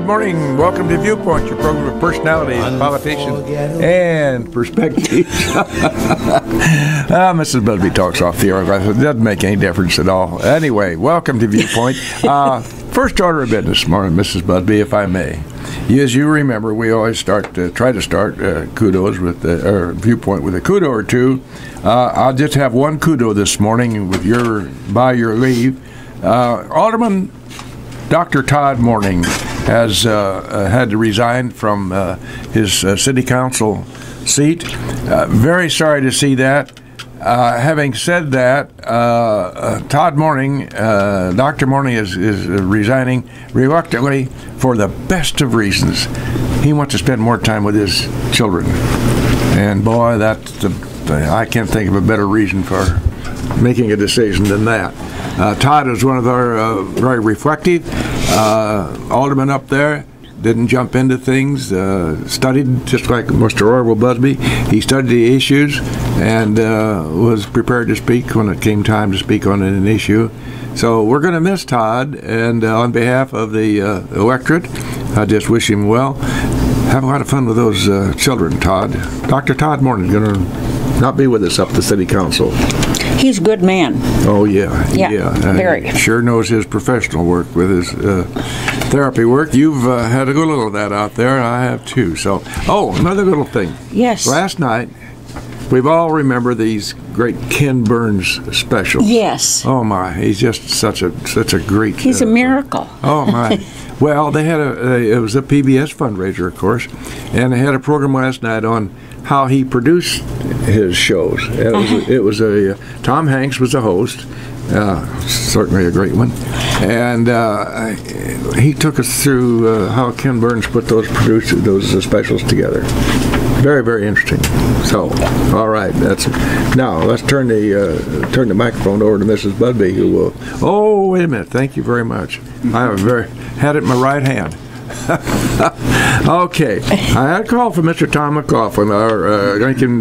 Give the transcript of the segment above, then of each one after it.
good morning. Welcome to Viewpoint, your program of personalities, politicians, and perspectives. Mrs. Busby talks off the air. It doesn't make any difference at all. Anyway, welcome to Viewpoint. First order of business, morning, Mrs. Busby, if I may. As you remember, we always try to start kudos with Viewpoint with a kudo or two. I'll just have one kudo this morning by your leave. Alderman Dr. Todd Morning has had to resign from his city council seat. Very sorry to see that. Having said that, Todd Morning, Dr. Morning is resigning reluctantly for the best of reasons. He wants to spend more time with his children. And boy, I can't think of a better reason for making a decision than that. Todd is one of our very reflective aldermen up there. Didn't jump into things, studied just like Mr. Orville Busby. He studied the issues and was prepared to speak when it came time to speak on an issue. So we're going to miss Todd, and on behalf of the electorate, I just wish him well. Have a lot of fun with those children, Todd. Dr. Todd Morning is going to not be with us up at the city council. He's a good man. Oh, yeah. Very. Sure knows his professional work with his therapy work. You've had a little of that out there, and I have too. So, another little thing. Yes. Last night, we've all remember these great Ken Burns specials. Yes. Oh, my. He's just such a great... He's a miracle. Oh, my. Well, they had it was a PBS fundraiser, of course, and they had a program last night on how he produced his shows. It was Tom Hanks was the host, certainly a great one, and he took us through how Ken Burns put those specials together. Very, very interesting. So, all right, now let's turn the microphone over to Mrs. Busby, who will. Oh, wait a minute! Thank you very much. I have had it in my right hand. Okay, I had a call from Mr. Tom McLaughlin, our Lincoln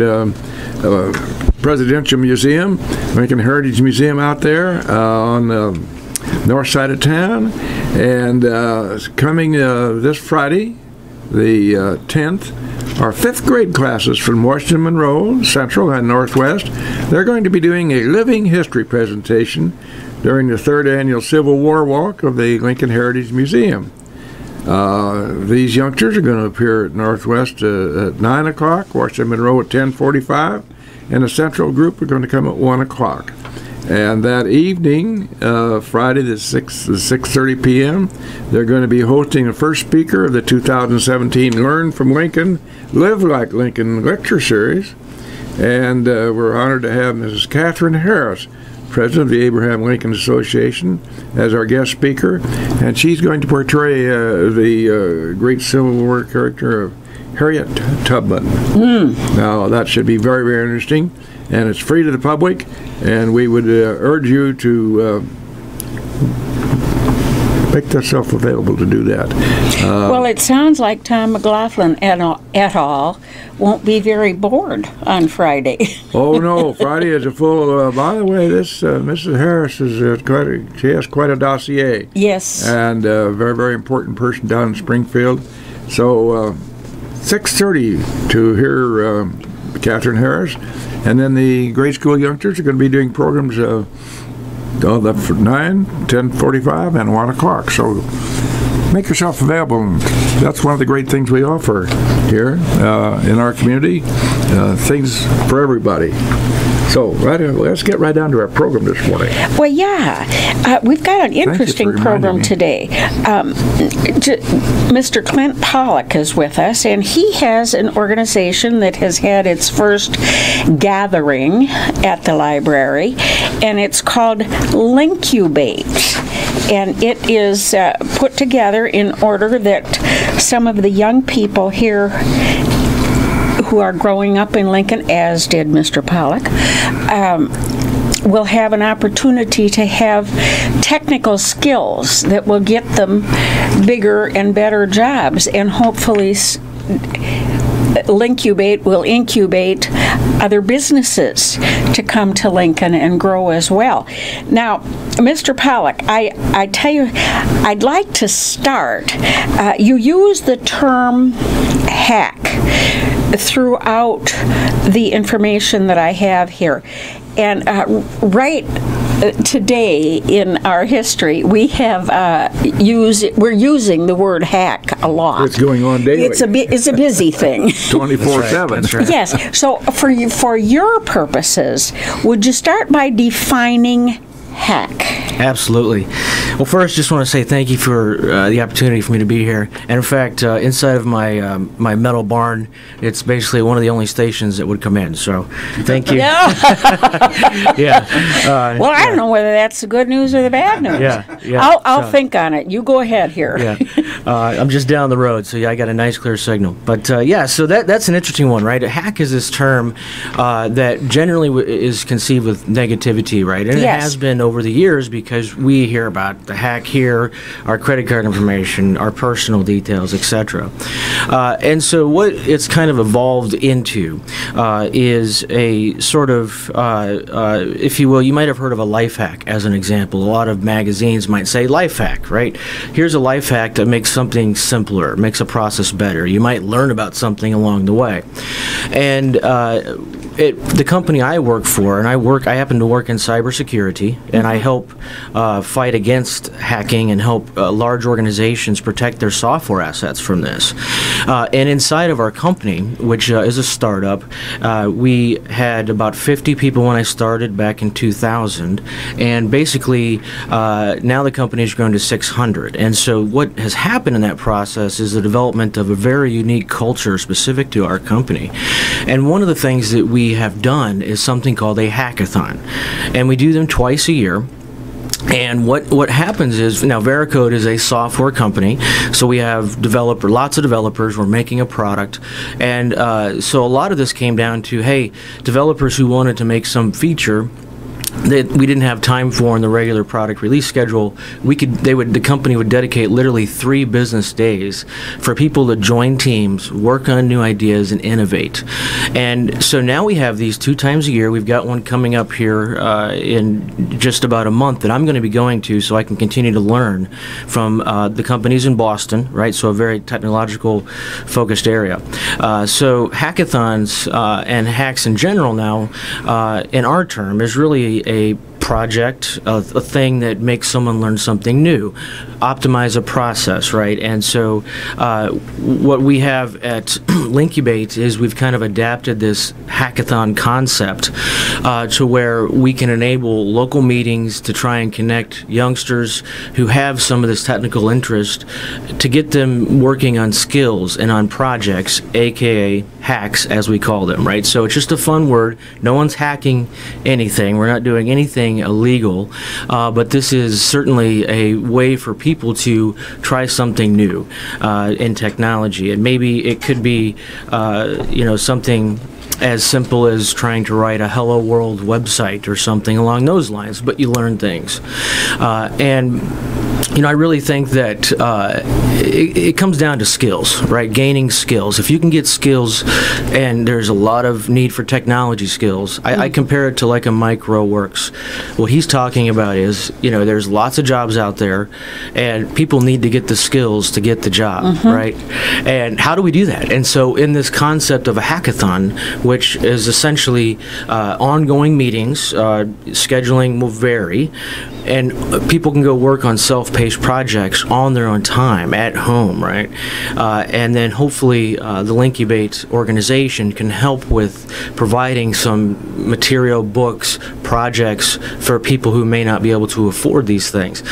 Presidential Museum, Lincoln Heritage Museum out there on the north side of town, and coming this Friday, the 10th, our 5th grade classes from Washington Monroe, Central, and Northwest, they're going to be doing a living history presentation during the 3rd annual Civil War Walk of the Lincoln Heritage Museum. These youngsters are going to appear at Northwest at 9 o'clock, Washington Monroe at 10:45, and the Central group are going to come at 1 o'clock. And that evening, Friday the 6:30 p.m., they're going to be hosting the first speaker of the 2017 Learn from Lincoln, Live Like Lincoln lecture series. And we're honored to have Mrs. Catherine Harris, President of the Abraham Lincoln Association, as our guest speaker, and she's going to portray the great Civil War character of Harriet Tubman. Now, that should be very, very interesting, and it's free to the public, and we would urge you to make yourself available to do that. Well, it sounds like Tom McLaughlin et al. Won't be very bored on Friday. Oh, no, Friday is a full... by the way, this Mrs. Harris she has quite a dossier. Yes. And a very, very important person down in Springfield. So, 6:30 to hear Catherine Harris. And then the grade school youngsters are going to be doing programs for 9, 10:45, and 1 o'clock. So make yourself available. That's one of the great things we offer here in our community. Things for everybody. So let's get right down to our program this morning. Well, yeah. We've got an interesting program today. Mr. Clint Pollock is with us, and he has an organization that has had its first gathering at the library, and it's called Lincubate. And it is put together in order that some of the young people here who are growing up in Lincoln, as did Mr. Pollock, will have an opportunity to have technical skills that will get them bigger and better jobs, and hopefully Lincubate will incubate other businesses to come to Lincoln and grow as well. Now, Mr. Pollock, I tell you, I'd like to start. You use the term hack throughout the information that I have here. And right today in our history, we have we're using the word hack a lot. It's going on daily. It's a busy thing. 24/7. That's right. Yes. So for your purposes, would you start by defining hack? Absolutely. Well, first, just want to say thank you for the opportunity for me to be here. And in fact, inside of my my metal barn, it's basically one of the only stations that would come in. So, thank you. Yeah. Well, I yeah. don't know whether that's the good news or the bad news. Yeah. I'll think on it. You go ahead here. Yeah. I'm just down the road, so yeah, I got a nice clear signal. But yeah, so that's an interesting one, right? A hack is this term that generally is conceived with negativity, right? And Yes. it has been over the years because we hear about the hack here, our credit card information, our personal details, etc. And so what it's kind of evolved into is a sort of, if you will, you might have heard of a life hack as an example. A lot of magazines might say life hack, right? Here's a life hack that makes something simpler, makes a process better. You might learn about something along the way. And the company I work for, and I happen to work in cybersecurity, and I help fight against hacking and help large organizations protect their software assets from this. And inside of our company, which is a startup, we had about 50 people when I started back in 2000, and basically now the company has grown to 600. And so what has happened in that process is the development of a very unique culture specific to our company. And one of the things that we have done is something called a hackathon, and we do them twice a year. And what happens is, now Veracode is a software company, so we have lots of developers, we're making a product, and so a lot of this came down to, hey, developers who wanted to make some feature that we didn't have time for in the regular product release schedule, the company would dedicate literally 3 business days for people to join teams, work on new ideas, and innovate. And so now we have these 2 times a year. We've got one coming up here in just about a month that I'm going to be going to, so I can continue to learn from the companies in Boston, right? So a very technological focused area. So hackathons and hacks in general now, in our term, is really a project, a thing that makes someone learn something new, optimize a process, right? And so what we have at Lincubate is we've kind of adapted this hackathon concept to where we can enable local meetings to try and connect youngsters who have some of this technical interest to get them working on skills and on projects, aka hacks as we call them, right? So it's just a fun word. No one's hacking anything. We're not doing anything illegal, but this is certainly a way for people to try something new in technology. And maybe it could be something as simple as trying to write a Hello World website or something along those lines, but you learn things. And I really think that it comes down to skills, right? Gaining skills. If you can get skills, and there's a lot of need for technology skills, I compare it to like a micro works. What he's talking about is, there's lots of jobs out there, and people need to get the skills to get the job, right? And how do we do that? And so in this concept of a hackathon, which is essentially ongoing meetings, scheduling will vary, and people can go work on self-paced projects on their own time at home, right? And then hopefully the Lincubate organization can help with providing some material, books, projects for people who may not be able to afford these things.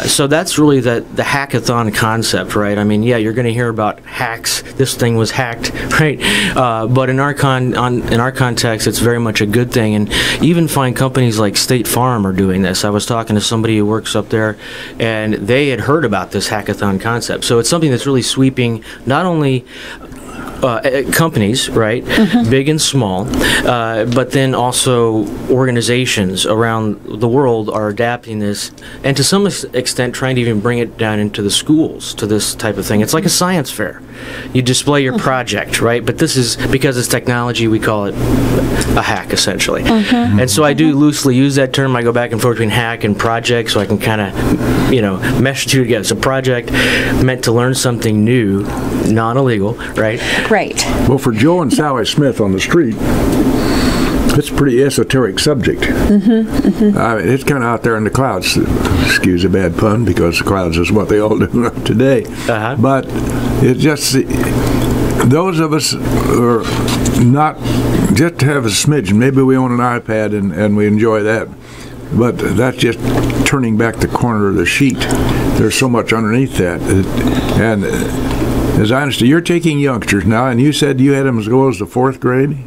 So that's really the hackathon concept, right? I mean, yeah, you're going to hear about hacks. This thing was hacked, right? But in our context, it's very much a good thing. And even find companies like State Farm are doing this. I was talking to somebody who works up there, and they had heard about this hackathon concept. So it's something that's really sweeping not only companies, right, big and small, but then also organizations around the world are adapting this, and to some extent trying to even bring it down into the schools to this type of thing. It's like a science fair. You display your project, right, but this is, because it's technology, we call it a hack, essentially. And so I do loosely use that term. I go back and forth between hack and project, so I can kind of, mesh the two together. So project meant to learn something new, non-illegal, right? Right. Well, for Joe and Sally Smith on the street, it's a pretty esoteric subject. I mean, it's kind of out there in the clouds. Excuse a bad pun, because the clouds is what they all do today. But it just, those of us who are not, just have a smidgen. Maybe we own an iPad and we enjoy that. But that's just turning back the corner of the sheet. There's so much underneath that. And as I understand, you're taking youngsters now, and you said you had them as low as the 4th grade?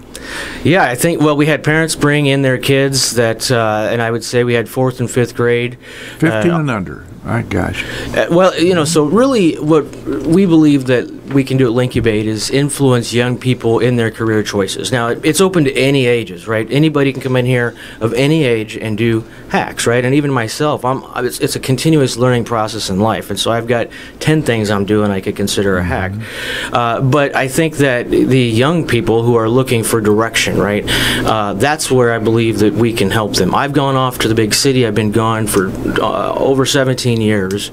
Yeah, I think, well, we had parents bring in their kids that, and I would say we had 4th and 5th grade. 15 and under. My gosh. Well, so really what we believe that we can do at Lincubate is influence young people in their career choices. Now, it's open to any ages, right? Anybody can come in here of any age and do hacks, right? And even myself, it's a continuous learning process in life. And so I've got 10 things I'm doing I could consider a hack. But I think that the young people who are looking for direction, right? That's where I believe that we can help them. I've gone off to the big city. I've been gone for over 17 years,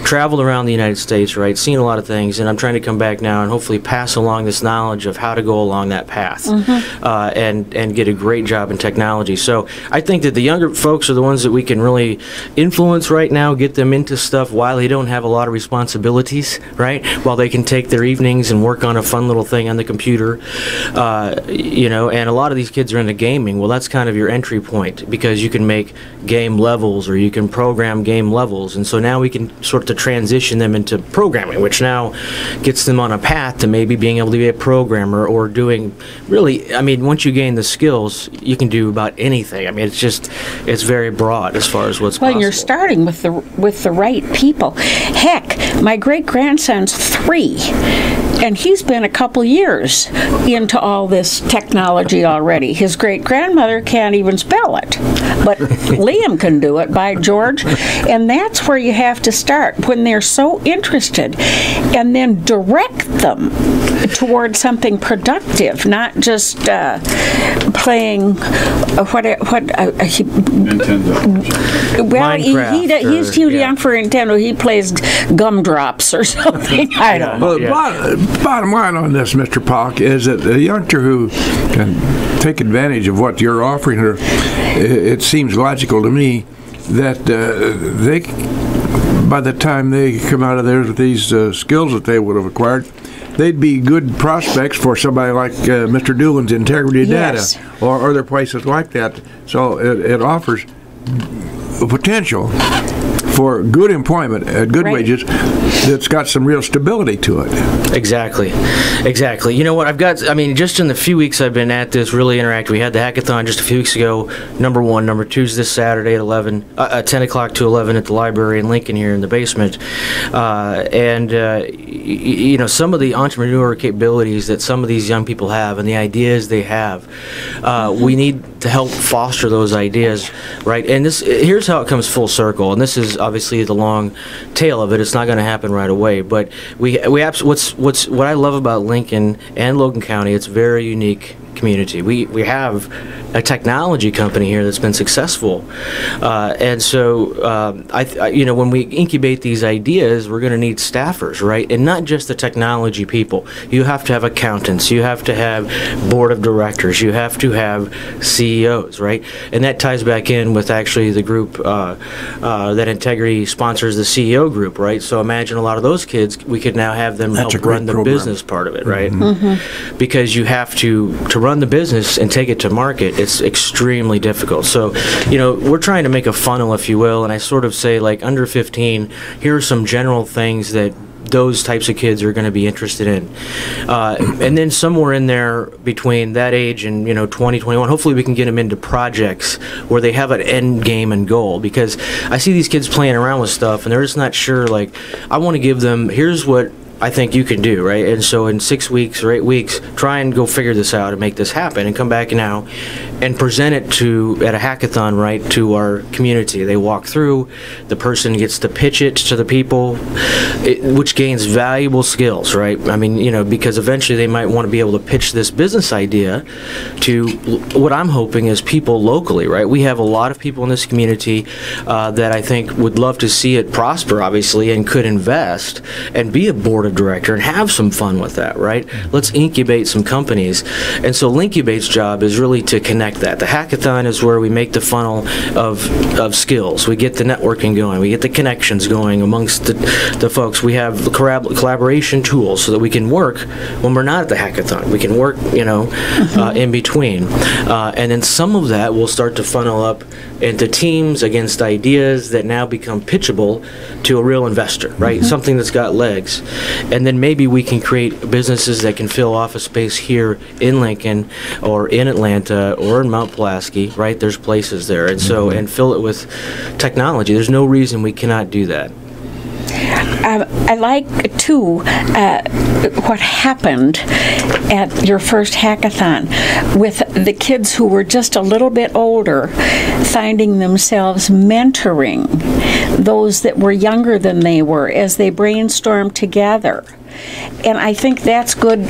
traveled around the United States, right? Seen a lot of things, and I'm trying to come back now and hopefully pass along this knowledge of how to go along that path and get a great job in technology. So I think that the younger folks are the ones that we can really influence right now, get them into stuff while they don't have a lot of responsibilities, right? While they can take their evenings and work on a fun little thing on the computer, and a lot of these kids are into gaming. Well, that's kind of your entry point, because you can make game levels or you can program game levels. And so now we can sort of transition them into programming, which now gets them on a path to maybe being able to be a programmer or doing, really, I mean, once you gain the skills, you can do about anything. I mean, it's very broad as far as what's possible. Well, you're starting with the right people. Heck, my great-grandson's 3, and he's been a couple years into all this technology already. His great-grandmother can't even spell it, but Liam can do it, by George. And that's where you have to start, when they're so interested, and then direct them toward something productive, not just playing Nintendo. Well, he's too young for Nintendo. He plays Gumdrops or something. I don't know. Well, bottom line on this, Mr. Pollock, is that a youngster who can take advantage of what you're offering her, it seems logical to me that they, by the time they come out of there with these skills that they would have acquired, they'd be good prospects for somebody like Mr. Doolin's Integrity Data or other places like that. So it offers a potential for good employment at good wages that's got some real stability to it. Exactly. You know what, just in the few weeks I've been at this, really interactive. We had the hackathon just a few weeks ago, number 1. Number 2 is this Saturday at 10 o'clock to 11 at the library in Lincoln here in the basement. Some of the entrepreneurial capabilities that some of these young people have and the ideas they have, we need to help foster those ideas, right? And here's how it comes full circle, and this is obviously the long tail of it. It's not going to happen right away, but what I love about Lincoln and Logan County, it's very unique community. We have a technology company here that's been successful, and so when we incubate these ideas, we're going to need staffers, right? And not just the technology people. You have to have accountants. You have to have board of directors. You have to have CEOs, right? And that ties back in with actually the group that Integrity sponsors, the CEO group, right? So imagine a lot of those kids. We could now have them help run the business part of it, right? Because you have to run the business and take it to market. It's extremely difficult. So, we're trying to make a funnel, if you will, and I sort of say, like, under 15, here are some general things that those types of kids are going to be interested in. And then somewhere in there between that age and 20, 21, hopefully we can get them into projects where they have an end game and goal, because I see these kids playing around with stuff and they're just not sure. Like, I want to give them, here's what I think you can do, right? And so in 6 weeks or 8 weeks, try and go figure this out and make this happen, and come back now and present it at a hackathon, right, to our community. They walk through, the person gets to pitch it to the people, which gains valuable skills, right? I mean, you know, because eventually they might want to be able to pitch this business idea to what I'm hoping is people locally, right? We have a lot of people in this community that I think would love to see it prosper, obviously, and could invest and be a board of director and have some fun with that, right? Let's incubate some companies. And so Lincubate's job is really to connect that. The hackathon is where we make the funnel of skills. We get the networking going. We get the connections going amongst the folks. We have collaboration tools so that we can work when we're not at the hackathon. We can work, you know, in between. And then some of that will start to funnel up into teams against ideas that now become pitchable to a real investor, right? Something that's got legs. And then maybe we can create businesses that can fill office space here in Lincoln or in Atlanta or in Mount Pulaski, right? There's places there. And so, and fill it with technology. There's no reason we cannot do that. I like, too, what happened at your first hackathon with the kids who were just a little bit older finding themselves mentoring those that were younger than they were as they brainstormed together. And I think that's good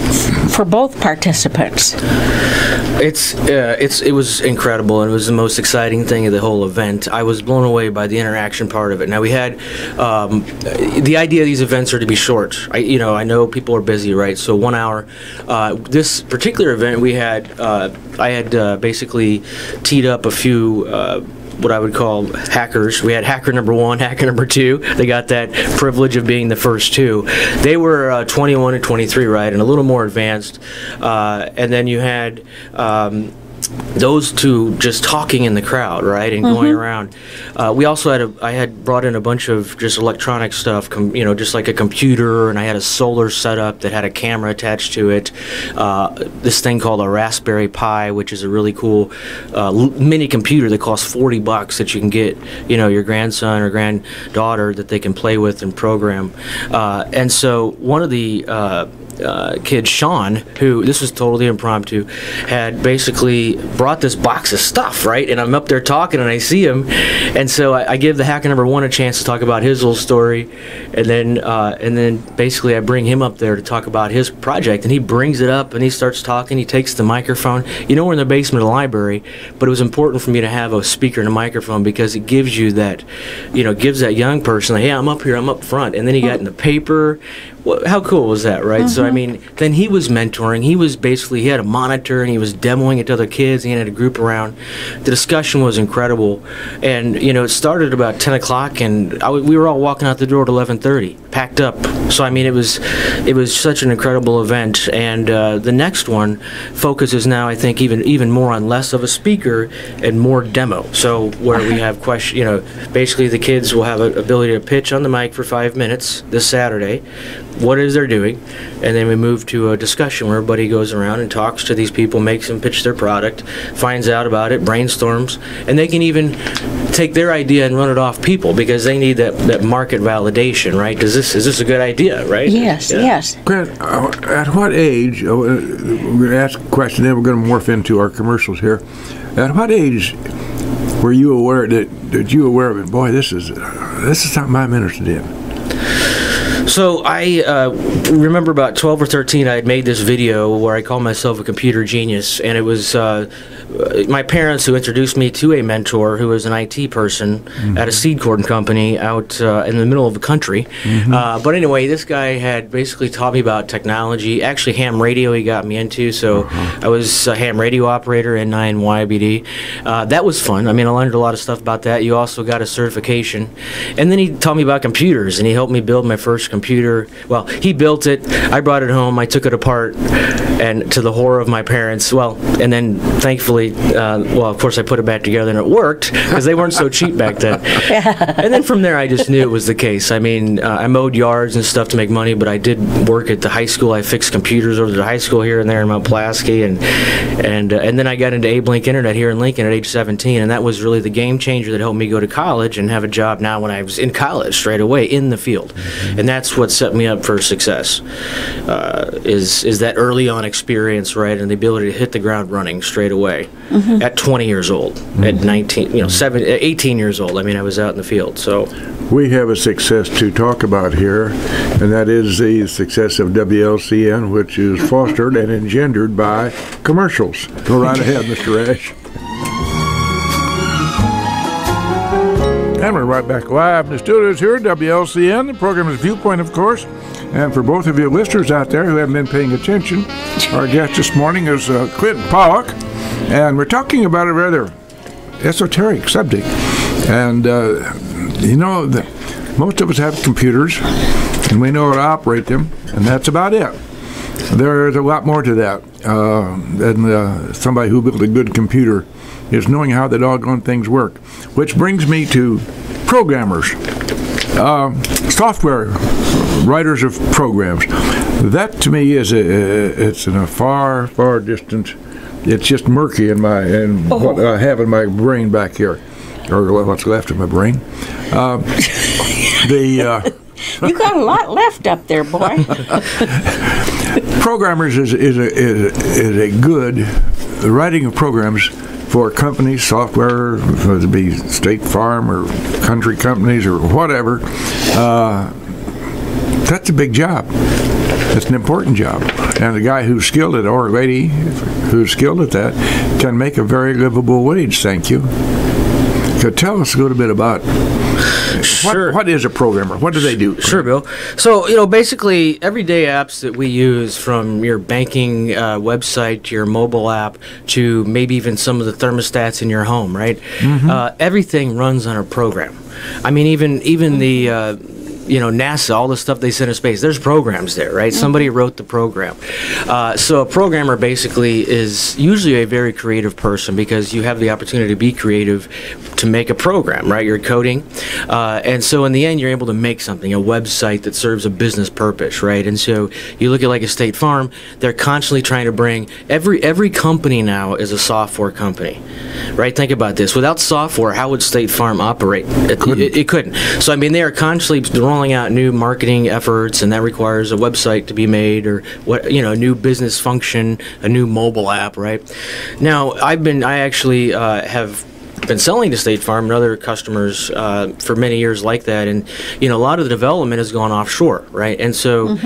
for both participants. It was incredible, and it was the most exciting thing of the whole event. I was blown away by the interaction part of it. Now we had the idea of these events are to be short. I know people are busy, right? So 1 hour. This particular event we had, I had basically teed up a few. What I would call hackers. We had hacker number 1, hacker number 2. They got that privilege of being the first 2. They were 21 and 23, right, and a little more advanced. And then you had those two just talking in the crowd, right, and going around. We also had I had brought in a bunch of just electronic stuff, just like a computer, and I had a solar setup that had a camera attached to it. This thing called a Raspberry Pi, which is a really cool mini computer that costs $40 that you can get, your grandson or granddaughter that they can play with and program. And so one of the kid, Sean, who, this was totally impromptu, had basically brought this box of stuff, right? And I'm up there talking and I see him, and so I give the hacker number 1 a chance to talk about his little story, and then basically I bring him up there to talk about his project, and he brings it up and he starts talking. He takes the microphone. We're in the basement of the library, but it was important for me to have a speaker and a microphone because it gives you that, gives that young person, hey, I'm up here, I'm up front, and then he got in the paper. How cool was that, right? So, I mean, then he was mentoring. He had a monitor, and he was demoing it to other kids. He had a group around. The discussion was incredible. And, it started about 10 o'clock, and we were all walking out the door at 11:30, packed up. So, I mean, it was such an incredible event. And the next one focuses now, I think, even more on less of a speaker and more demo. So, where we have questions, basically the kids will have an ability to pitch on the mic for 5 minutes this Saturday. What is they're doing, and then we move to a discussion where everybody goes around and talks to these people, makes them pitch their product, finds out about it, brainstorms, and they can even take their idea and run it off people because they need that market validation, right? Is this a good idea, right? Yes, yes. Clint, at what age, we're going to ask a question, then we're going to morph into our commercials here. At what age were you aware of it? Boy, this is something I'm interested in. So I remember about 12 or 13, I had made this video where I called myself a computer genius, and it was my parents who introduced me to a mentor who was an IT person at a seed corn company out in the middle of the country. But anyway, this guy had basically taught me about technology. Actually, ham radio he got me into, so I was a ham radio operator in 9 YBD. That was fun. I mean, I learned a lot of stuff about that. You also got a certification. And then he taught me about computers, and he helped me build my first computer. Well, he built it. I brought it home. I took it apart, and to the horror of my parents. Well, and then thankfully, well, of course, I put it back together and it worked because they weren't so cheap back then. And then from there, I just knew it was the case. I mean, I mowed yards and stuff to make money, but I did work at the high school. I fixed computers over at the high school here and there in Mount Pulaski, and then I got into Abe Link Internet here in Lincoln at age 17, and that was really the game changer that helped me go to college and have a job now when I was in college straight away in the field. And that's what set me up for success, is that early on experience, right, and the ability to hit the ground running straight away at 20 years old, at 19, 18 years old. I mean, I was out in the field. So we have a success to talk about here, and that is the success of WLCN, which is fostered and engendered by commercials. Go right ahead, Mr. Ash. And we're right back live in the studios here at WLCN. The program is Viewpoint, of course. And for both of you listeners out there who haven't been paying attention, our guest this morning is Clint Pollock, and we're talking about a rather esoteric subject. And most of us have computers, and we know how to operate them, and that's about it. There's a lot more to that than somebody who built a good computer is knowing how the doggone things work. Which brings me to programmers, software writers of programs. That to me is it's in a far, far distant. It's just murky in what I have in my brain back here, or what's left of my brain. You got a lot left up there, boy. Programmers is a good, the writing of programs for companies, software, whether it be State Farm or country companies or whatever. That's a big job. It's an important job. And the guy who's skilled at it, or lady who's skilled at that, can make a very livable wage, thank you. So tell us a little bit about what is a programmer? What do they do? Sure, Bill. So, basically, everyday apps that we use, from your banking website to your mobile app to maybe even some of the thermostats in your home, right? Everything runs on a program. I mean, even the NASA, all the stuff they send to space, there's programs there, right? Somebody wrote the program. So a programmer basically is usually a very creative person, because you have the opportunity to be creative to make a program, right? You're coding. And so in the end, you're able to make something, a website that serves a business purpose, right? And so you look at like a State Farm, they're constantly trying to bring, every company now is a software company, right? Think about this. Without software, how would State Farm operate? It couldn't. So, I mean, they are constantly rolling out new marketing efforts, and that requires a website to be made, or a new business function, a new mobile app, right? Now, I actually have been selling to State Farm and other customers for many years like that, and a lot of the development has gone offshore, right? And so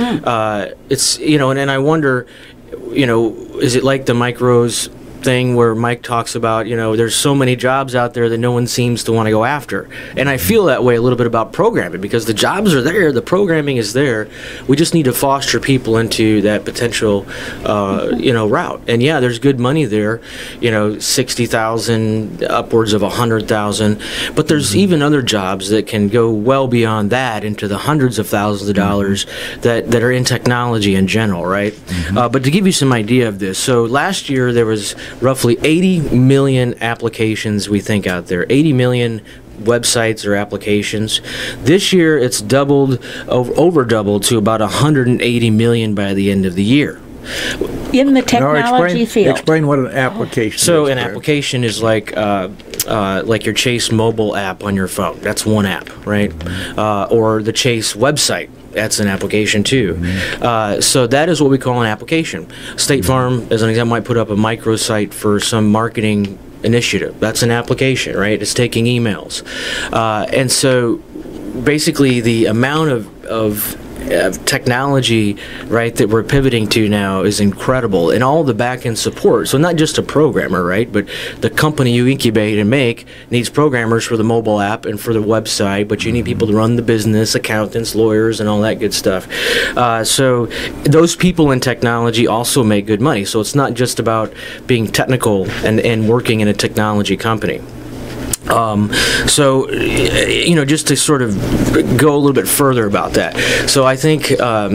it's and I wonder, is it like the micros thing where Mike talks about, there's so many jobs out there that no one seems to want to go after. And I feel that way a little bit about programming, because the jobs are there, the programming is there. We just need to foster people into that potential, route. And yeah, there's good money there, 60,000, upwards of 100,000. But there's even other jobs that can go well beyond that, into the hundreds of thousands of dollars that are in technology in general, right? But to give you some idea of this, so last year there was roughly 80 million applications, we think, out there. 80 million websites or applications. This year it's doubled, over doubled, to about 180 million by the end of the year. In the technology field. Explain what an application is. So an application is like your Chase mobile app on your phone. That's one app, right? Or the Chase website. That's an application too. So that is what we call an application. State Farm, as an example, might put up a microsite for some marketing initiative. That's an application, right? It's taking emails. And so basically the amount of technology, right, that we're pivoting to now is incredible, and all the back-end support. So not just a programmer, right, but the company you incubate and make needs programmers for the mobile app and for the website, but you need people to run the business, accountants, lawyers, and all that good stuff. So those people in technology also make good money. So it's not just about being technical and working in a technology company. So, just to sort of go a little bit further about that. So I think, I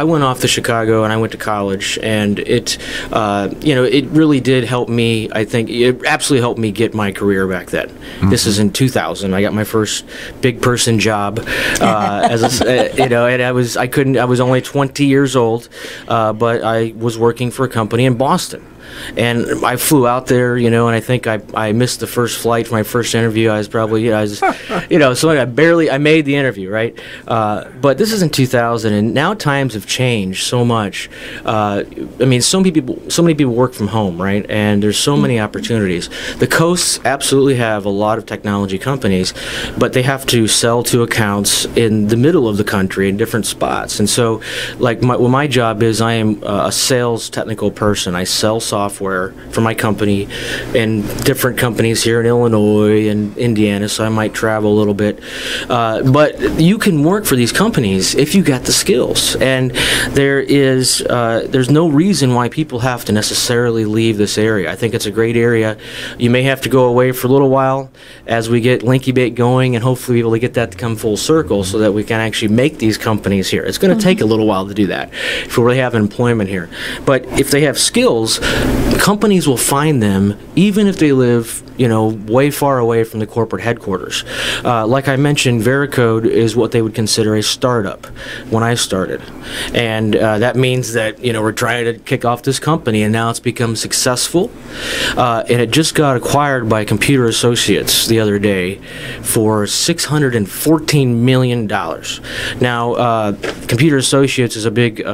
went off to Chicago and I went to college, and it really did help me. I think it absolutely helped me get my career back then. Mm-hmm. This is in 2000. I got my first big person job, and I was only 20 years old, but I was working for a company in Boston. And I flew out there, and I think I missed the first flight for my first interview. I was probably, so I made the interview, right? But this is in 2000, and now times have changed so much. So many people work from home, right? And there's so many opportunities. The coasts absolutely have a lot of technology companies, but they have to sell to accounts in the middle of the country in different spots. And so, like, my job is I am a sales technical person. I sell software for my company and different companies here in Illinois and Indiana, so I might travel a little bit. But you can work for these companies if you got the skills, and there's no reason why people have to necessarily leave this area. I think it's a great area. You may have to go away for a little while as we get Lincubate going, and hopefully be able to get that to come full circle so that we can actually make these companies here. It's going to take a little while to do that if we really have employment here. But if they have skills, companies will find them even if they live, way far away from the corporate headquarters. Like I mentioned, Vericode is what they would consider a startup when I started. And that means that, we're trying to kick off this company, and now it's become successful. And it just got acquired by Computer Associates the other day for $614 million. Now, Computer Associates is a big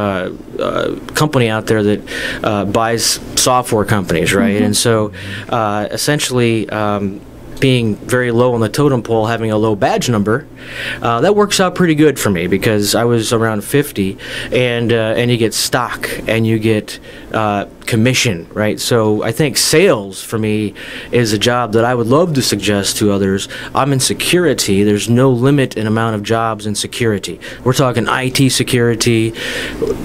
company out there that buys software companies, right? Mm-hmm. And so essentially being very low on the totem pole, having a low badge number, that works out pretty good for me because I was around 50, and you get stock and you get commission, right? So I think sales for me is a job that I would love to suggest to others. I'm in security. There's no limit in amount of jobs in security. We're talking IT security,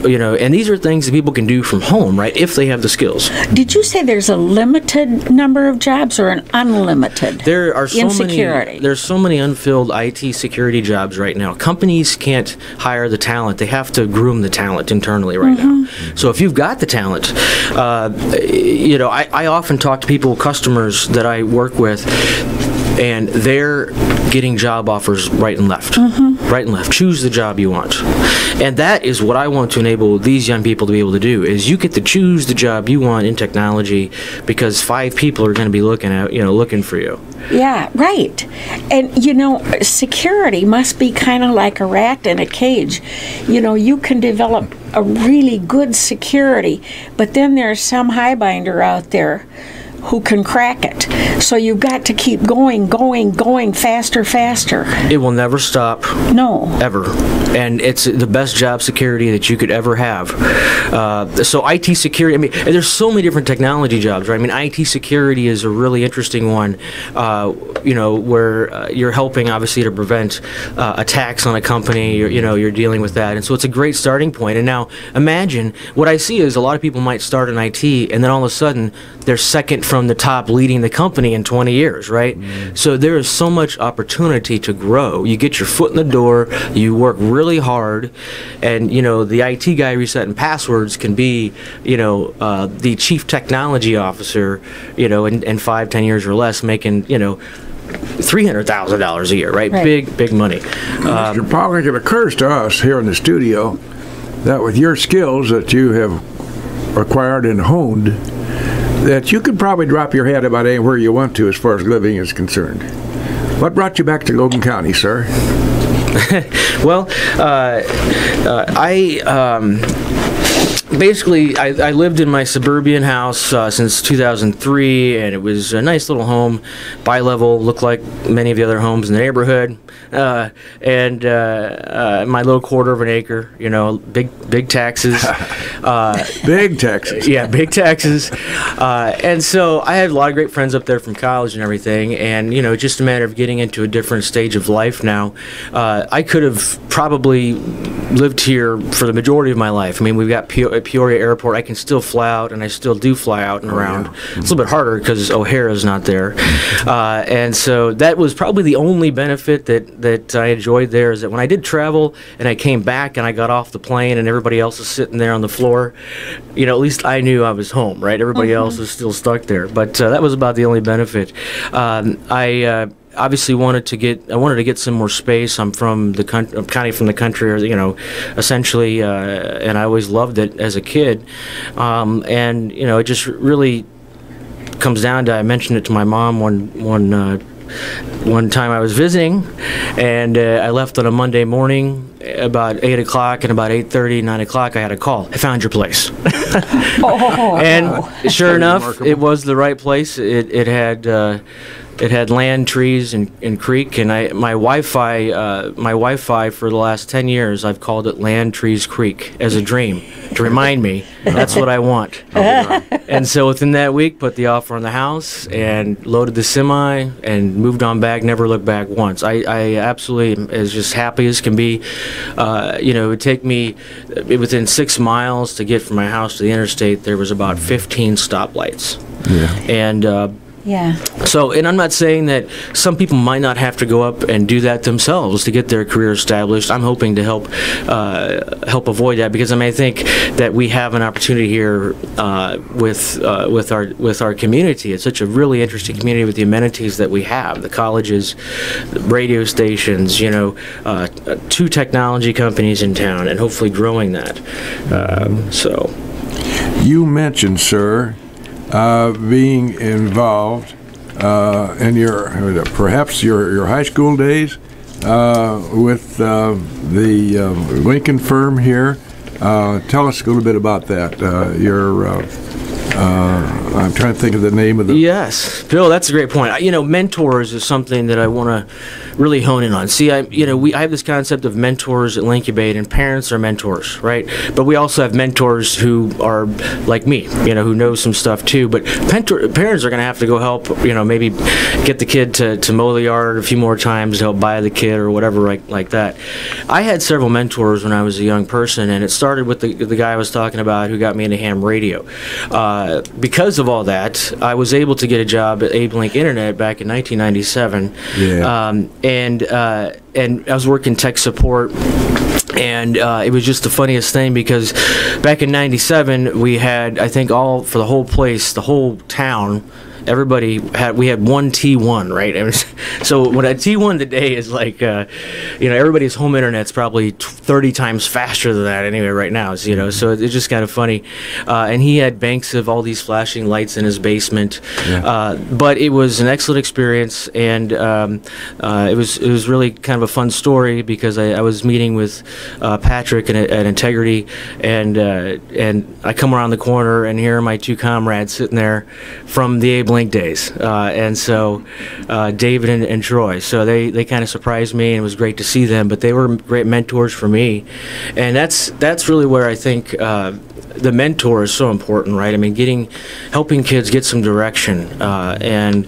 and these are things that people can do from home, right, if they have the skills. Did you say there's a limited number of jobs or an unlimited? There are in security. There's so many unfilled IT security jobs right now. Companies can't hire the talent. They have to groom the talent internally right now. So if you've got the talent, I often talk to people, customers that I work with, and they're getting job offers right and left. Right and left. Choose the job you want. And that is what I want to enable these young people to be able to do, is you get to choose the job you want in technology because 5 people are going to be looking for you. Yeah, right. And, security must be kind of like a rat in a cage. You can develop a really good security, but then there's some highbinder out there who can crack it. So you've got to keep going, faster. It will never stop. No. Ever. And it's the best job security that you could ever have. So IT security, there's so many different technology jobs, right? IT security is a really interesting one, where you're helping, obviously, to prevent attacks on a company. You're dealing with that. And so it's a great starting point. And now, imagine, what I see is a lot of people might start in IT, and then all of a sudden, they're second from the top leading the company in 20 years, right? So there is so much opportunity to grow. You get your foot in the door, you work really hard, and the IT guy resetting passwords can be the chief technology officer in 5-10 years or less, making $300,000 a year, right? Big money. Mr. Pollock, it occurs to us here in the studio that with your skills that you have acquired and honed, that you could probably drop your head about anywhere you want to as far as living is concerned. What brought you back to Logan County, sir? Well, basically, I lived in my suburban house since 2003, and it was a nice little home, bi-level, looked like many of the other homes in the neighborhood, and my little quarter of an acre, big taxes. Big taxes. Yeah, big taxes. And so I had a lot of great friends up there from college and everything, and, just a matter of getting into a different stage of life now. I could have probably lived here for the majority of my life. We've got Peoria Airport, I can still fly out, and I still do fly out and around. It's a little bit harder because O'Hare is not there. And so that was probably the only benefit that I enjoyed there, is that when I did travel and I came back and I got off the plane and everybody else is sitting there on the floor, you know, at least I knew I was home, right? Everybody else was still stuck there. But that was about the only benefit. I obviously wanted to get some more space. I'm from the country. I'm kind of from the country, you know, essentially, and I always loved it as a kid. And you know, it just really comes down to, I mentioned it to my mom one time I was visiting, and I left on a Monday morning about 8 o'clock, and about 8:30, 9 o'clock, I had a call. I found your place. And sure enough, remarkable. It was the right place. It had land, trees, and creek, and my Wi-Fi for the last 10 years, I've called it Land, Trees, Creek as a dream to remind me that's what I want. And so within that week, put the offer on the house and loaded the semi and moved on back, never looked back once. I absolutely am as just happy as can be. You know, it would take me within 6 miles to get from my house to the interstate. There was about 15 stoplights. Yeah. And yeah. So, and I'm not saying that some people might not have to go up and do that themselves to get their career established. I'm hoping to help avoid that, because I mean, I think that we have an opportunity here with our community. It's such a really interesting community with the amenities that we have, the colleges, the radio stations, you know, 2 technology companies in town, and hopefully growing that. So, you mentioned, sir, being involved in your perhaps your high school days with the Lincoln firm here. Tell us a little bit about that. I'm trying to think of the name of the... Yes, Bill, that's a great point. You know, mentors is something that I want to really hone in on. See, I have this concept of mentors at Lincubate, and parents are mentors, right? But we also have mentors who are like me, you know, who know some stuff too. But parents are going to have to go help, you know, maybe get the kid to mow the yard a few more times to help buy the kid or whatever like that. I had several mentors when I was a young person, and it started with the guy I was talking about who got me into ham radio. Because of all that, I was able to get a job at Abe Link Internet back in 1997. Yeah. And I was working tech support. And it was just the funniest thing, because back in '97 we had, I think, for the whole place, the whole town, we had one T1, right? And so what a T1 today is like, you know, everybody's home internet's probably 30 times faster than that anyway right now, you know, so it's just kind of funny. And he had banks of all these flashing lights in his basement. Yeah. But it was an excellent experience, and it was really kind of a fun story, because I was meeting with Patrick at Integrity, and I come around the corner, and here are my 2 comrades sitting there from the Abe Link days, and so David and Troy. So they kind of surprised me, and it was great to see them. But they were great mentors for me, and that's really where I think the mentor is so important, right? I mean, helping kids get some direction, and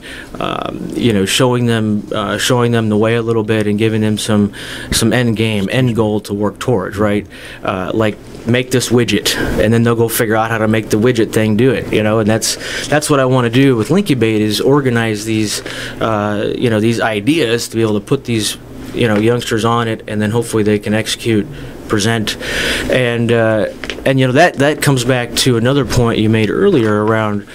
you know, showing them the way a little bit, and giving them some end goal to work towards, right? Like, make this widget, and then they'll go figure out how to make the widget thing do it, you know. And that's what I want to do with Lincubate, is organize these you know, these ideas to be able to put these, you know, youngsters on it, and then hopefully they can execute, present, and you know, that comes back to another point you made earlier around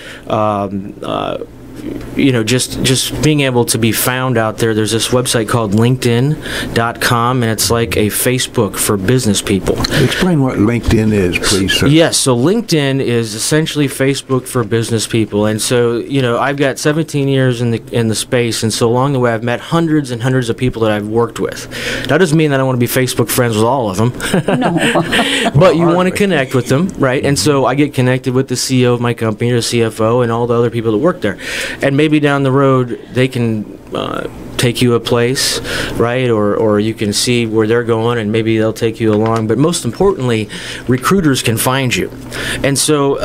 you know, just being able to be found out there. There's this website called LinkedIn.com, and it's like a Facebook for business people. Explain what LinkedIn is, please, sir. Yes, so LinkedIn is essentially Facebook for business people. And so, you know, I've got 17 years in the space, and so along the way I've met hundreds and hundreds of people that I've worked with. That doesn't mean that I want to be Facebook friends with all of them. No. But you want to connect with them, right? And so I get connected with the CEO of my company, the CFO, and all the other people that work there. And maybe down the road they can take you a place, right? Or you can see where they're going, and maybe they'll take you along. But most importantly, recruiters can find you. And so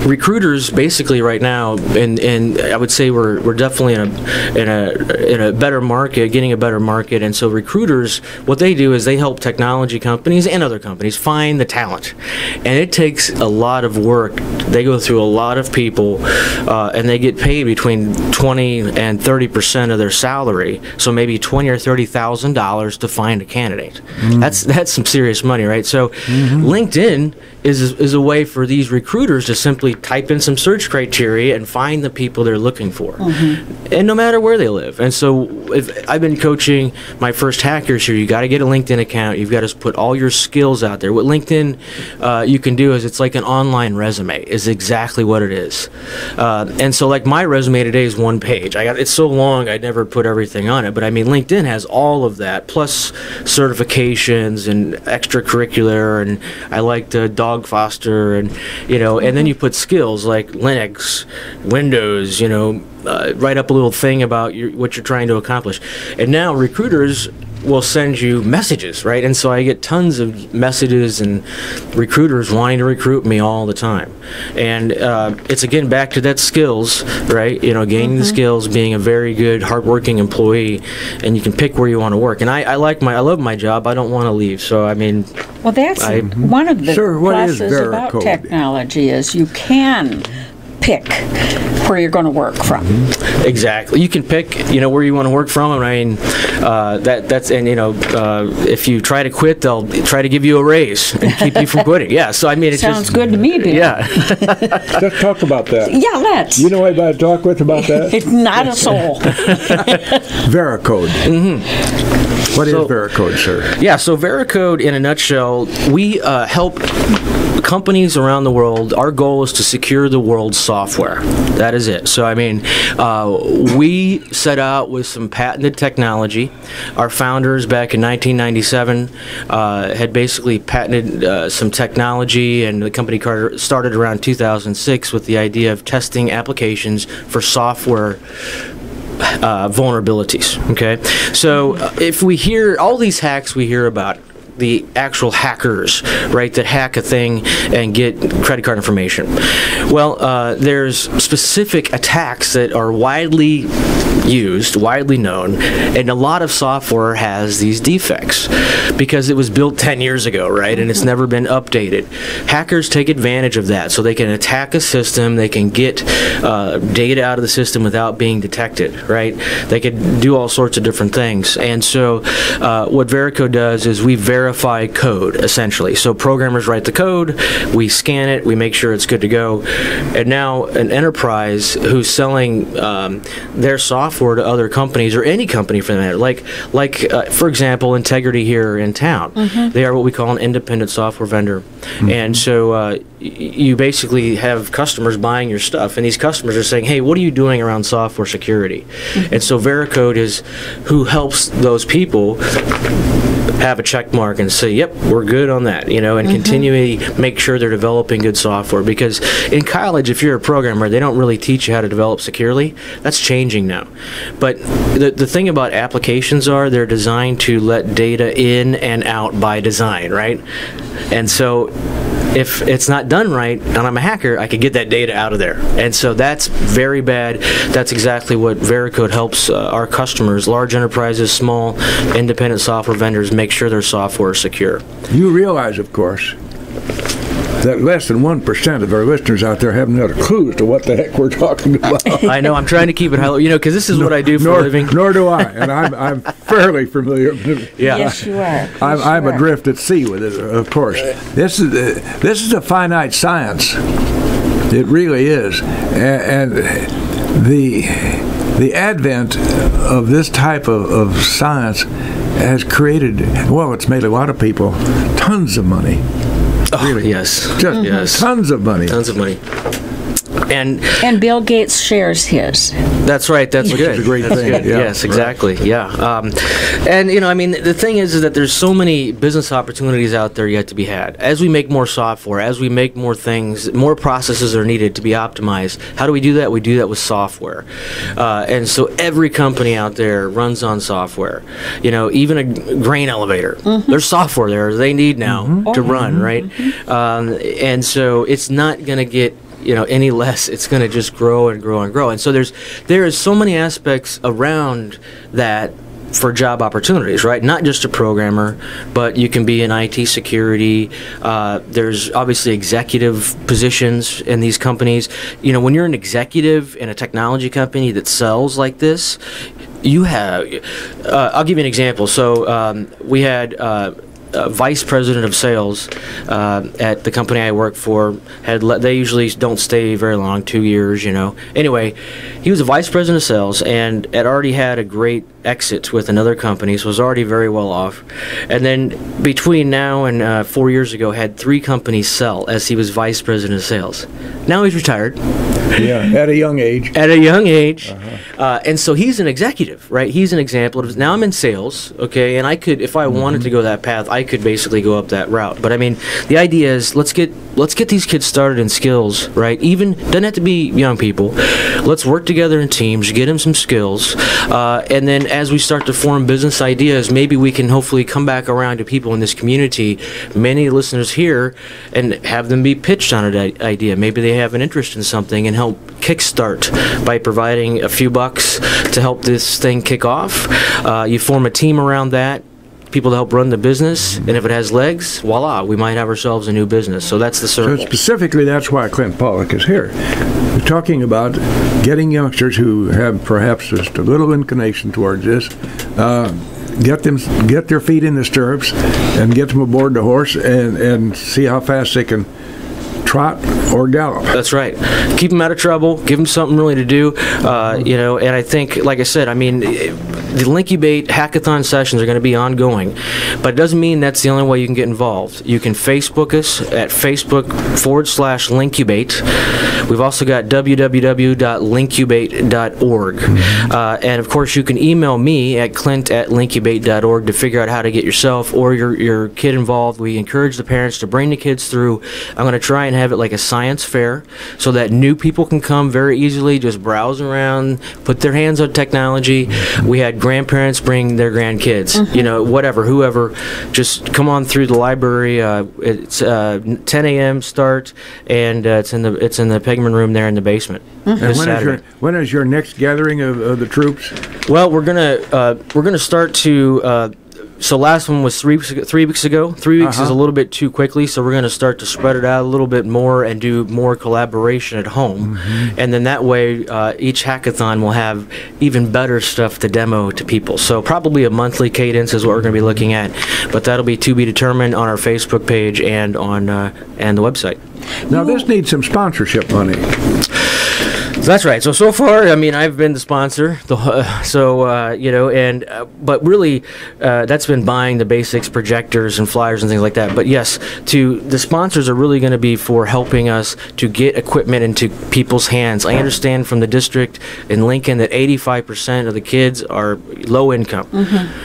recruiters basically right now, and I would say we're definitely in a better market, getting a better market. And so recruiters, what they do is they help technology companies and other companies find the talent, and it takes a lot of work. They go through a lot of people, and they get paid between 20 and 30% of their salary. So maybe $20,000 or $30,000 to find a candidate. That's some serious money, right? So LinkedIn is a way for these recruiters to simply type in some search criteria and find the people they're looking for, and no matter where they live. And so if I've been coaching my first hackers here, you got to get a LinkedIn account. You've got to put all your skills out there. What LinkedIn you can do is it's like an online resume is exactly what it is. And so like my resume today is one page. It's so long I never put everything on it, but I mean LinkedIn has all of that plus certifications and extracurricular, and I like to dog foster, and and then you put skills like Linux, Windows, write up a little thing about what you're trying to accomplish. And now recruiters will send you messages, right? And so I get tons of messages and recruiters wanting to recruit me all the time. And it's again back to that skills, right? Gaining the skills, being a very good, hardworking employee, and you can pick where you want to work. And I love my job. I don't want to leave. So I mean, well, that's one of the pluses about technology is you can pick where you're going to work from. Exactly. You can pick, where you want to work from. I mean, if you try to quit, they'll try to give you a raise and keep you from quitting. Yeah. So I mean, it sounds good to me, Bill. Yeah. Let's talk about that. Yeah, let's. You know anybody to talk with about that? Not a soul. Veracode. What is Veracode, sir? Yeah. So Veracode, in a nutshell, we help companies around the world. Our goal is to secure the world's software. That is it. So I mean, we set out with some patented technology. Our founders back in 1997 had basically patented some technology, and the company started around 2006 with the idea of testing applications for software vulnerabilities. Okay, so if we hear all these hacks we hear about, the actual hackers, right, that hack a thing and get credit card information. Well, there's specific attacks that are widely used, widely known, and a lot of software has these defects because it was built 10 years ago, right, and it's never been updated. Hackers take advantage of that, so they can attack a system, they can get data out of the system without being detected, right? They could do all sorts of different things. And so what Veracode does is we verify code, essentially. So programmers write the code, we scan it, we make sure it's good to go, and now an enterprise who's selling their software to other companies, or any company for that matter, like for example, Integrity here in town. They are what we call an independent software vendor. And so you basically have customers buying your stuff, and these customers are saying, hey, what are you doing around software security? And so Veracode is who helps those people have a check mark and say, yep, we're good on that, and continually make sure they're developing good software. Because in college, if you're a programmer, they don't really teach you how to develop securely. That's changing now. But the thing about applications are they're designed to let data in and out by design, right? And so if it's not done right, and I'm a hacker, I could get that data out of there. And so that's very bad. That's exactly what Veracode helps our customers, large enterprises, small, independent software vendors, make sure their software is secure. You realize, of course, that less than 1% of our listeners out there haven't got a clue as to what the heck we're talking about. I know. I'm trying to keep it high, because this is what I do for a living. Nor do I, and I'm fairly familiar. Yeah. Yes, you are. I'm adrift at sea with it, of course. This is a finite science. It really is, and the advent of this type of science has created, well, it's made a lot of people tons of money. Oh, really? Yes. Just yes. Tons of money. Tons of money. And Bill Gates shares his. That's right. That's good. That's a great thing. Yeah, yes, exactly. Right. Yeah. And I mean, the thing is that there's so many business opportunities out there yet to be had. As we make more software, as we make more things, more processes are needed to be optimized. How do we do that? We do that with software. And so every company out there runs on software. Even a grain elevator. There's software there they need now to run, right? And so it's not going to get any less. It's going to just grow and grow and grow. And so there is so many aspects around that for job opportunities, right? Not just a programmer, but you can be in IT security. There's obviously executive positions in these companies. When you're an executive in a technology company that sells like this, you have, I'll give you an example. So we had vice president of sales at the company I work for. They usually don't stay very long, 2 years, Anyway, he was a vice president of sales and had already had a great exit with another company, so was already very well off. And then between now and 4 years ago, had 3 companies sell as he was vice president of sales. Now he's retired. Yeah, at a young age. At a young age. And so he's an executive, right? He's an example of, now I'm in sales, okay, and I could, if I wanted to go that path, I could basically go up that route. But I mean, the idea is let's get these kids started in skills, right? Even, doesn't have to be young people. Let's work together in teams, get them some skills, and then as we start to form business ideas, maybe we can hopefully come back around to people in this community, many listeners here, and have them be pitched on an idea. Maybe they have an interest in something and help kickstart by providing a few bucks to help this thing kick off. You form a team around that, people to help run the business, and if it has legs, voila, we might have ourselves a new business. So that's the circle. So specifically, that's why Clint Pollock is here. We're talking about getting youngsters who have perhaps just a little inclination towards this, get their feet in the stirrups, and get them aboard the horse, and see how fast they can trot or gallop. That's right. Keep them out of trouble. Give them something really to do. And I think, like I said, I mean, the Lincubate hackathon sessions are going to be ongoing, but it doesn't mean that's the only way you can get involved. You can Facebook us at Facebook.com/Lincubate. We've also got www.lincubate.org. And of course, you can email me at clint@lincubate.org to figure out how to get yourself or your kid involved. We encourage the parents to bring the kids through. I'm going to try and have it like a science fair so that new people can come very easily, just browse around, put their hands on technology. We had grandparents bring their grandkids, whatever, whoever, just come on through the library. It's 10 a.m. start, and it's in the Pegman room there in the basement. And when is your next gathering of the troops? Well, we're gonna start to. So last one was 3 weeks ago. 3 weeks is a little bit too quickly, so we're going to start to spread it out a little bit more and do more collaboration at home. And then that way, each hackathon will have even better stuff to demo to people. So probably a monthly cadence is what we're going to be looking at, but that'll be to be determined on our Facebook page and on and the website. Now this needs some sponsorship money. That's right. So far, I mean, I've been the sponsor. But really, that's been buying the basics, projectors and flyers and things like that. But yes, the sponsors are really going to be for helping us to get equipment into people's hands. I understand from the district in Lincoln that 85% of the kids are low income,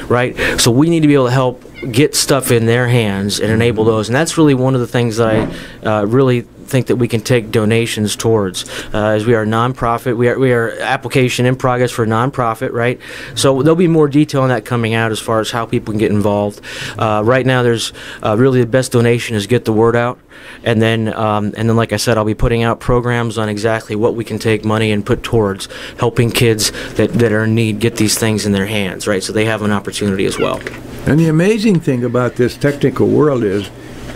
right? So we need to be able to help get stuff in their hands and enable those. And that's really one of the things that I really think that we can take donations towards, as we are a nonprofit. We are application in progress for a nonprofit, right? So there'll be more detail on that coming out as far as how people can get involved. Right now, there's really the best donation is get the word out, and then like I said, I'll be putting out programs on exactly what we can take money and put towards helping kids that are in need get these things in their hands, right? So they have an opportunity as well. And the amazing thing about this technical world is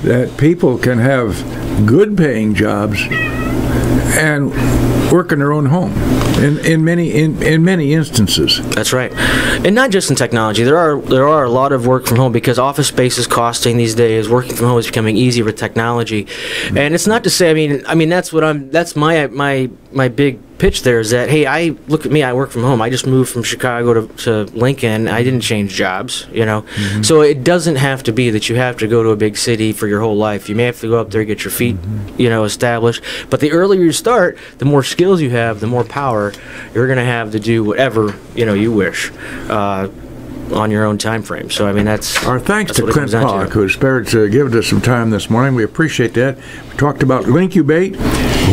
that people can have good paying jobs and work in their own home in many instances. That's right. And not just in technology. There are a lot of work from home because office space is costing these days. Working from home is becoming easier with technology. And it's not to say, I mean that's my big pitch there is that, hey, look at me, I work from home. I just moved from Chicago to Lincoln. I didn't change jobs, So it doesn't have to be that you have to go to a big city for your whole life. You may have to go up there, get your feet, established. But the earlier you start, the more skills you have, the more power you're going to have to do whatever, you wish. On your own time frame. So I mean that's our thanks to Clint Pollock, who spared to give us some time this morning. We appreciate that. We talked about Lincubate,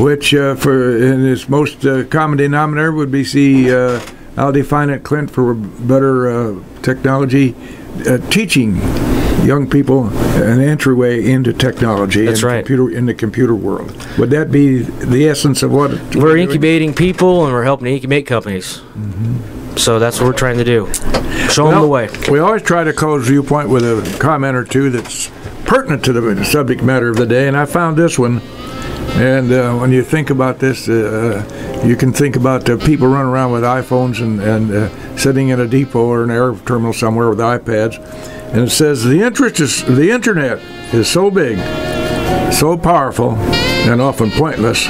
which in its most common denominator would be I'll define it, Clint, for better technology teaching young people an entryway into technology. That's right. In the computer world. Would that be the essence of what we're incubating people, and we're helping to incubate companies. So that's what we're trying to do. Show them the way. We always try to close Viewpoint with a comment or two that's pertinent to the subject matter of the day, and I found this one. And when you think about this, you can think about people running around with iPhones and sitting in a depot or an air terminal somewhere with iPads. And it says, the internet is so big, so powerful, and often pointless,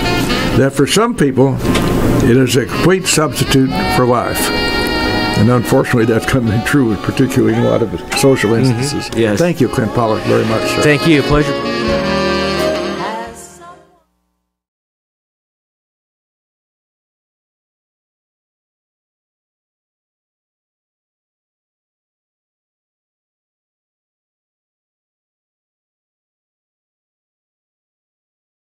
that for some people, it is a complete substitute for life. And unfortunately, that's come to be true, particularly in a lot of social instances. Yes. Thank you, Clint Pollock, very much, sir. Thank you. Pleasure.